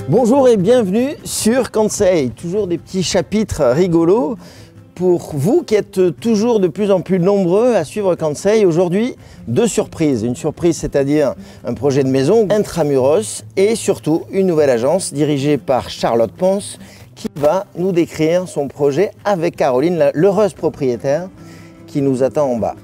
Bonjour et bienvenue sur Kansei. Toujours des petits chapitres rigolos pour vous qui êtes toujours de plus en plus nombreux à suivre Kansei. Aujourd'hui, deux surprises. Une surprise, c'est-à-dire un projet de maison intramuros et surtout une nouvelle agence dirigée par Charlotte Ponce qui va nous décrire son projet avec Caroline, l'heureuse propriétaire qui nous attend en bas.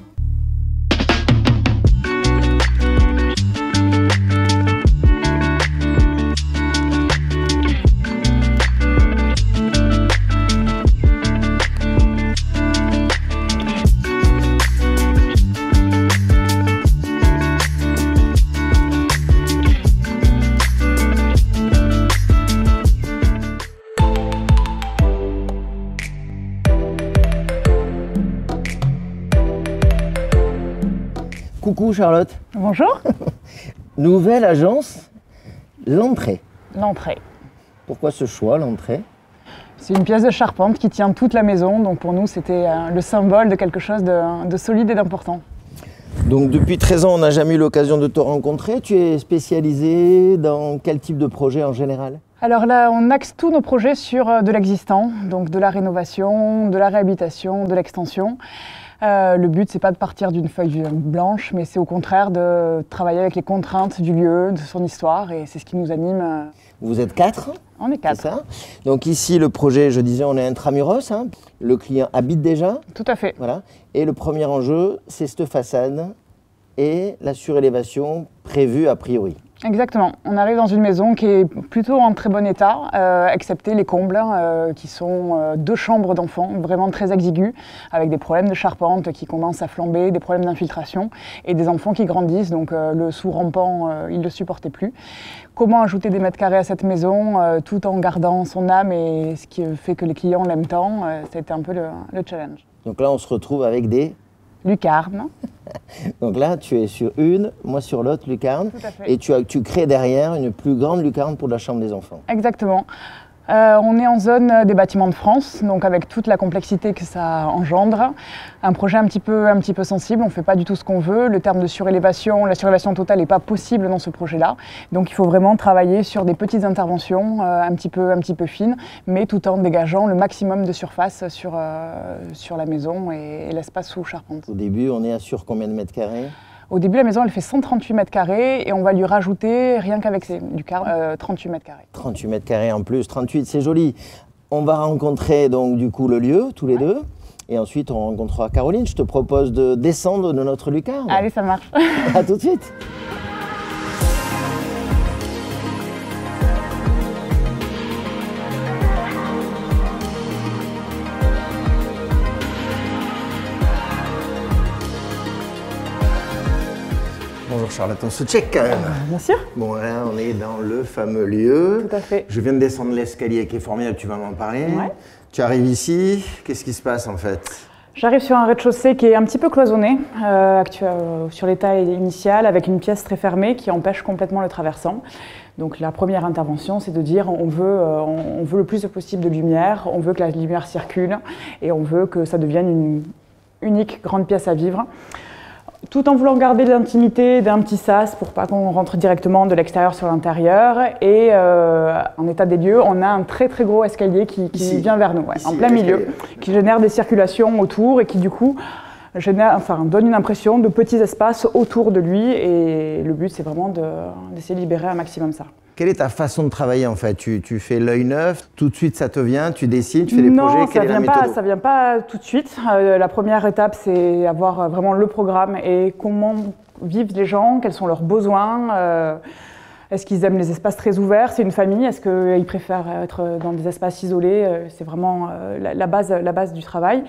Coucou Charlotte. Bonjour. Nouvelle agence, l'entrée. L'entrée. Pourquoi ce choix, l'entrée? C'est une pièce de charpente qui tient toute la maison, donc pour nous c'était le symbole de quelque chose de solide et d'important. Donc depuis 13 ans, on n'a jamais eu l'occasion de te rencontrer. Tu es spécialisée dans quel type de projet en général? Alors là, on axe tous nos projets sur de l'existant, donc de la rénovation, de la réhabilitation, de l'extension. Le but, c'est pas de partir d'une feuille blanche, mais c'est au contraire de travailler avec les contraintes du lieu, de son histoire, et c'est ce qui nous anime. Vous êtes 4? On est 4. C'est ça. Donc ici, le projet, je disais, on est intramuros. Hein. Le client habite déjà. Tout à fait. Voilà. Et le premier enjeu, c'est cette façade et la surélévation prévue a priori. Exactement. On arrive dans une maison qui est plutôt en très bon état, excepté les combles, qui sont 2 chambres d'enfants, vraiment très exigus, avec des problèmes de charpente qui commencent à flamber, des problèmes d'infiltration, et des enfants qui grandissent, donc le sous-rampant, il ne le supportait plus. Comment ajouter des mètres carrés à cette maison, tout en gardant son âme, et ce qui fait que les clients l'aiment tant, ça a été un peu le challenge. Donc là, on se retrouve avec des... lucarnes. Donc là, tu es sur une, moi sur l'autre lucarne. Tout à fait. Et tu crées derrière une plus grande lucarne pour la chambre des enfants. Exactement. On est en zone des bâtiments de France, donc avec toute la complexité que ça engendre. Un projet un petit peu sensible, on ne fait pas du tout ce qu'on veut. Le terme de surélévation, la surélévation totale n'est pas possible dans ce projet-là. Donc il faut vraiment travailler sur des petites interventions un petit peu fines, mais tout en dégageant le maximum de surface sur la maison et l'espace sous charpente. Au début, on est sur combien de mètres carrés? Au début, la maison, elle fait 138 mètres carrés et on va lui rajouter, rien qu'avec ces lucarnes, 38 mètres carrés. 38 mètres carrés en plus, 38, c'est joli. On va rencontrer donc du coup le lieu, tous les deux. Et ensuite, on rencontrera Caroline. Je te propose de descendre de notre lucarne. Allez, ça marche. À tout de suite. Bonjour Charlotte, on se check quand même. Bien sûr. Bon, là, on est dans le fameux lieu. Tout à fait. Je viens de descendre l'escalier qui est formidable, tu vas m'en parler. Ouais. Tu arrives ici, qu'est-ce qui se passe en fait? J'arrive sur un rez-de-chaussée qui est un petit peu cloisonné, sur l'état initial, avec une pièce très fermée qui empêche complètement le traversant. Donc la première intervention, c'est de dire on veut le plus possible de lumière, on veut que la lumière circule et on veut que ça devienne une unique grande pièce à vivre. Tout en voulant garder l'intimité d'un petit sas pour pas qu'on rentre directement de l'extérieur sur l'intérieur. Et en état des lieux, on a un très gros escalier qui vient vers nous, en plein milieu, qui génère des circulations autour et qui du coup donne une impression de petits espaces autour de lui. Et le but, c'est vraiment d'essayer de libérer un maximum ça. Quelle est ta façon de travailler en fait? Tu fais l'œil neuf, tout de suite ça te vient, tu dessines, tu fais des projets, quelle est la méthode? Non, ça ne vient pas tout de suite. La première étape, c'est avoir vraiment le programme et comment vivent les gens, quels sont leurs besoins. Est-ce qu'ils aiment les espaces très ouverts? C'est une famille. Est-ce qu'ils préfèrent être dans des espaces isolés? C'est vraiment la base du travail.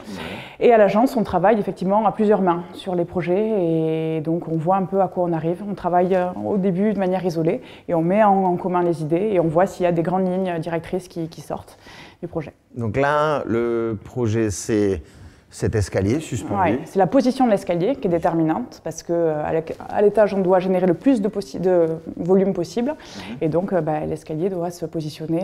Et à l'agence, on travaille effectivement à plusieurs mains sur les projets. Et donc, on voit un peu à quoi on arrive. On travaille au début de manière isolée et on met en commun les idées et on voit s'il y a des grandes lignes directrices qui sortent du projet. Donc là, le projet, c'est cet escalier suspendu. Ouais, c'est la position de l'escalier qui est déterminante parce qu'à l'étage, on doit générer le plus de volume possible et donc l'escalier doit se positionner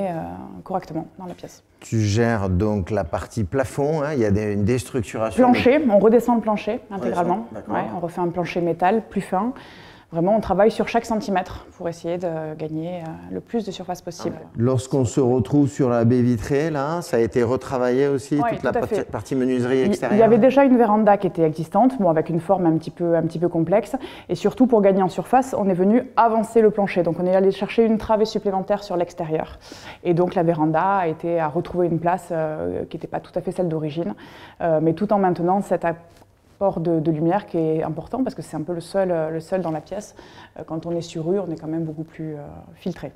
correctement dans la pièce. Tu gères donc la partie plafond, hein, il y a une déstructuration. Plancher, on redescend le plancher intégralement, on refait un plancher métal plus fin. Vraiment, on travaille sur chaque centimètre pour essayer de gagner le plus de surface possible. Lorsqu'on se retrouve sur la baie vitrée, là, ça a été retravaillé aussi, oui, toute la partie menuiserie extérieure? Il y avait déjà une véranda qui était existante, bon, avec une forme un petit peu complexe. Et surtout, pour gagner en surface, on est venu avancer le plancher. Donc on est allé chercher une travée supplémentaire sur l'extérieur. Et donc la véranda a retrouvé une place qui n'était pas tout à fait celle d'origine, mais tout en maintenant cet apport de lumière qui est important parce que c'est un peu le seul dans la pièce. Quand on est sur rue, on est quand même beaucoup plus filtré.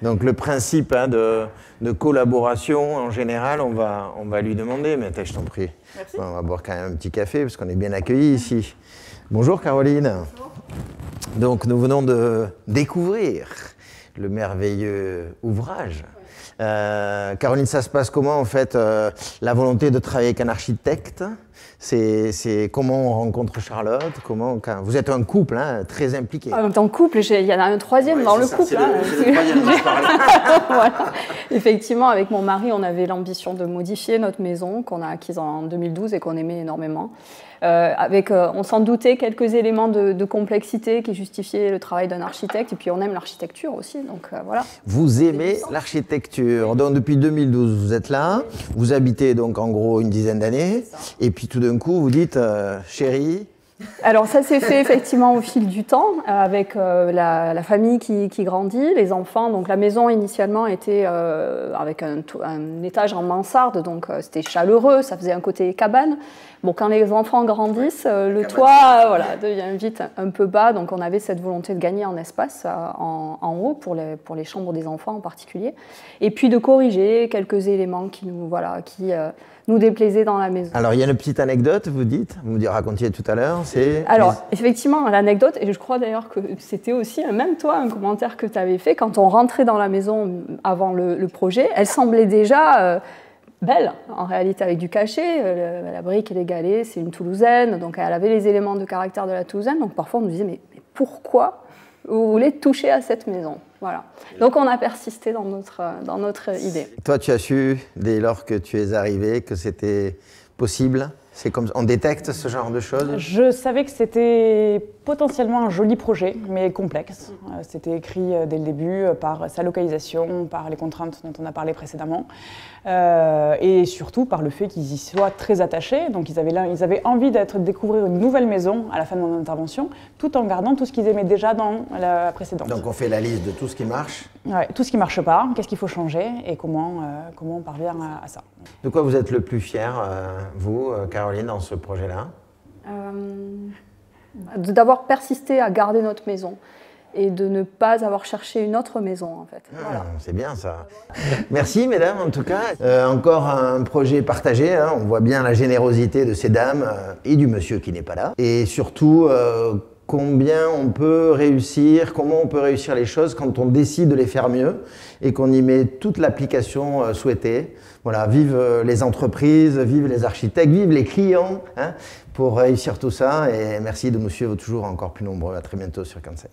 Donc le principe de collaboration, en général, on va lui demander. Mais je t'en prie. Merci. On va boire quand même un petit café parce qu'on est bien accueillis ici. Bonjour Caroline. Bonjour. Donc nous venons de découvrir le merveilleux ouvrage. Caroline, ça se passe comment en fait la volonté de travailler avec un architecte? C'est comment on rencontre Charlotte? Vous êtes un couple hein, très impliqué. En même temps, couple, il y en a un troisième dans le couple. C'est le troisième dont je parlais. Voilà. Effectivement, avec mon mari, on avait l'ambition de modifier notre maison qu'on a acquise en 2012 et qu'on aimait énormément. On s'en doutait, quelques éléments de complexité qui justifiaient le travail d'un architecte. Et puis, on aime l'architecture aussi. Donc, voilà. Vous aimez l'architecture. Donc, depuis 2012, vous êtes là. Vous habitez donc en gros une dizaine d'années. Et puis, tout d'un coup, vous dites chérie. Alors ça s'est fait effectivement au fil du temps, avec la famille qui grandit, les enfants. Donc la maison initialement était avec un étage en mansarde, donc c'était chaleureux, ça faisait un côté cabane. Bon, quand les enfants grandissent, le toit devient vite un peu bas, donc on avait cette volonté de gagner en espace en haut pour les chambres des enfants en particulier, et puis de corriger quelques éléments qui nous déplaisaient dans la maison. Alors, il y a une petite anecdote, vous me racontiez tout à l'heure, Alors, effectivement, l'anecdote, et je crois d'ailleurs que c'était aussi, même toi, un commentaire que tu avais fait, quand on rentrait dans la maison avant le projet, elle semblait déjà belle, en réalité, avec du cachet. La brique et les galets, c'est une Toulousaine, donc elle avait les éléments de caractère de la Toulousaine, donc parfois on nous disait, mais pourquoi vous voulez toucher à cette maison? Voilà. Donc on a persisté dans notre idée. Toi, tu as su, dès lors que tu es arrivé, que c'était possible? C'est comme on détecte ce genre de choses? Je savais que c'était potentiellement un joli projet, mais complexe. C'était écrit dès le début par sa localisation, par les contraintes dont on a parlé précédemment, et surtout par le fait qu'ils y soient très attachés. Donc ils avaient envie de découvrir une nouvelle maison à la fin de mon intervention, tout en gardant tout ce qu'ils aimaient déjà dans la précédente. Donc on fait la liste de tout ce qui marche? Ouais, tout ce qui ne marche pas, qu'est-ce qu'il faut changer et comment on parvient à ça. De quoi vous êtes le plus fier, vous, Caroline, dans ce projet-là? D'avoir persisté à garder notre maison et de ne pas avoir cherché une autre maison, en fait. Voilà. C'est bien ça. Merci, mesdames, en tout cas. Encore un projet partagé. Hein. On voit bien la générosité de ces dames et du monsieur qui n'est pas là. Et surtout, comment on peut réussir les choses quand on décide de les faire mieux et qu'on y met toute l'application souhaitée. Voilà, vive les entreprises, vive les architectes, vive les clients hein, pour réussir tout ça. Et merci de nous suivre toujours encore plus nombreux. À très bientôt sur Kansai.